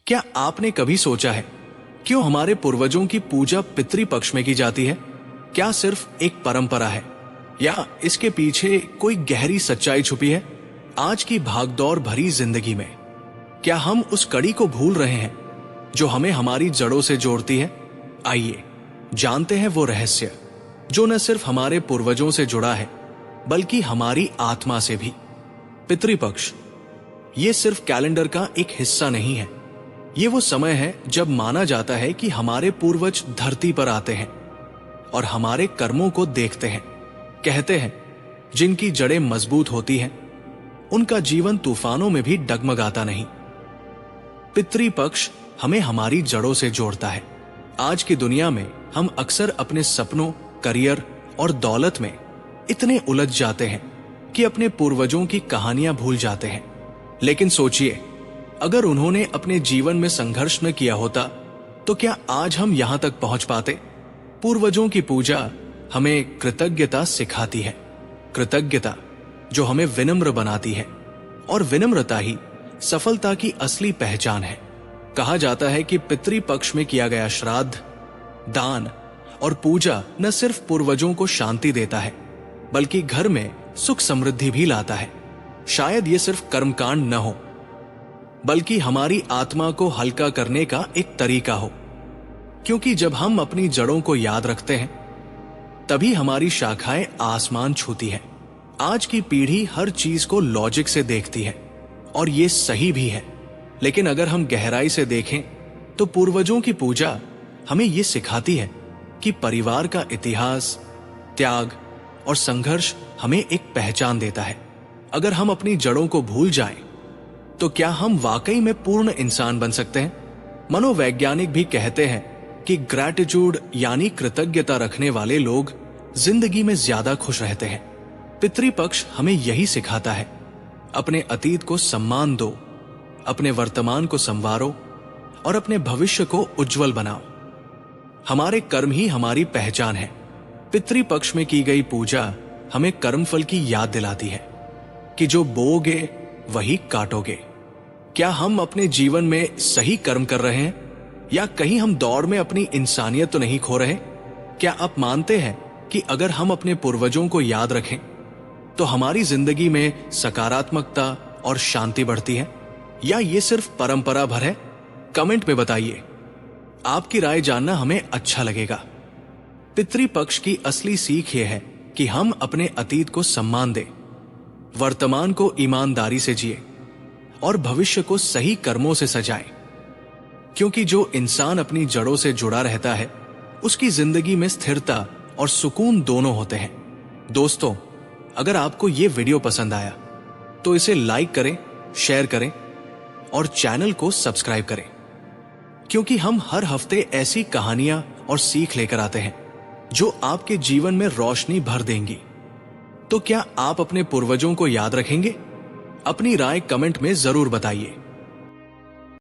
क्या आपने कभी सोचा है क्यों हमारे पूर्वजों की पूजा पितृपक्ष में की जाती है? क्या सिर्फ एक परंपरा है या इसके पीछे कोई गहरी सच्चाई छुपी है? आज की भागदौड़ भरी जिंदगी में क्या हम उस कड़ी को भूल रहे हैं जो हमें हमारी जड़ों से जोड़ती है? आइए जानते हैं वो रहस्य जो न सिर्फ हमारे पूर्वजों से जुड़ा है बल्कि हमारी आत्मा से भी। पितृपक्ष ये सिर्फ कैलेंडर का एक हिस्सा नहीं है, ये वो समय है जब माना जाता है कि हमारे पूर्वज धरती पर आते हैं और हमारे कर्मों को देखते हैं। कहते हैं जिनकी जड़ें मजबूत होती हैं उनका जीवन तूफानों में भी डगमगाता नहीं। पितृपक्ष हमें हमारी जड़ों से जोड़ता है। आज की दुनिया में हम अक्सर अपने सपनों, करियर और दौलत में इतने उलझ जाते हैं कि अपने पूर्वजों की कहानियां भूल जाते हैं। लेकिन सोचिए, अगर उन्होंने अपने जीवन में संघर्ष न किया होता तो क्या आज हम यहां तक पहुंच पाते? पूर्वजों की पूजा हमें कृतज्ञता सिखाती है, कृतज्ञता जो हमें विनम्र बनाती है और विनम्रता ही सफलता की असली पहचान है। कहा जाता है कि पितृपक्ष में किया गया श्राद्ध, दान और पूजा न सिर्फ पूर्वजों को शांति देता है बल्कि घर में सुख समृद्धि भी लाता है। शायद ये सिर्फ कर्मकांड न हो बल्कि हमारी आत्मा को हल्का करने का एक तरीका हो, क्योंकि जब हम अपनी जड़ों को याद रखते हैं तभी हमारी शाखाएं आसमान छूती है। आज की पीढ़ी हर चीज को लॉजिक से देखती है और ये सही भी है, लेकिन अगर हम गहराई से देखें तो पूर्वजों की पूजा हमें ये सिखाती है कि परिवार का इतिहास, त्याग और संघर्ष हमें एक पहचान देता है। अगर हम अपनी जड़ों को भूल जाएं तो क्या हम वाकई में पूर्ण इंसान बन सकते हैं? मनोवैज्ञानिक भी कहते हैं कि ग्रैटिट्यूड यानी कृतज्ञता रखने वाले लोग जिंदगी में ज्यादा खुश रहते हैं। पितृपक्ष हमें यही सिखाता है, अपने अतीत को सम्मान दो, अपने वर्तमान को संवारो और अपने भविष्य को उज्जवल बनाओ। हमारे कर्म ही हमारी पहचान है। पितृपक्ष में की गई पूजा हमें कर्मफल की याद दिलाती है कि जो बोओगे वही काटोगे। क्या हम अपने जीवन में सही कर्म कर रहे हैं या कहीं हम दौड़ में अपनी इंसानियत तो नहीं खो रहे? क्या आप मानते हैं कि अगर हम अपने पूर्वजों को याद रखें तो हमारी जिंदगी में सकारात्मकता और शांति बढ़ती है, या ये सिर्फ परंपरा भर है? कमेंट में बताइए, आपकी राय जानना हमें अच्छा लगेगा। पितृपक्ष की असली सीख यह है कि हम अपने अतीत को सम्मान दें, वर्तमान को ईमानदारी से जिए और भविष्य को सही कर्मों से सजाएं, क्योंकि जो इंसान अपनी जड़ों से जुड़ा रहता है उसकी जिंदगी में स्थिरता और सुकून दोनों होते हैं। दोस्तों, अगर आपको ये वीडियो पसंद आया तो इसे लाइक करें, शेयर करें और चैनल को सब्सक्राइब करें, क्योंकि हम हर हफ्ते ऐसी कहानियां और सीख लेकर आते हैं जो आपके जीवन में रोशनी भर देंगी। तो क्या आप अपने पूर्वजों को याद रखेंगे? अपनी राय कमेंट में जरूर बताइए।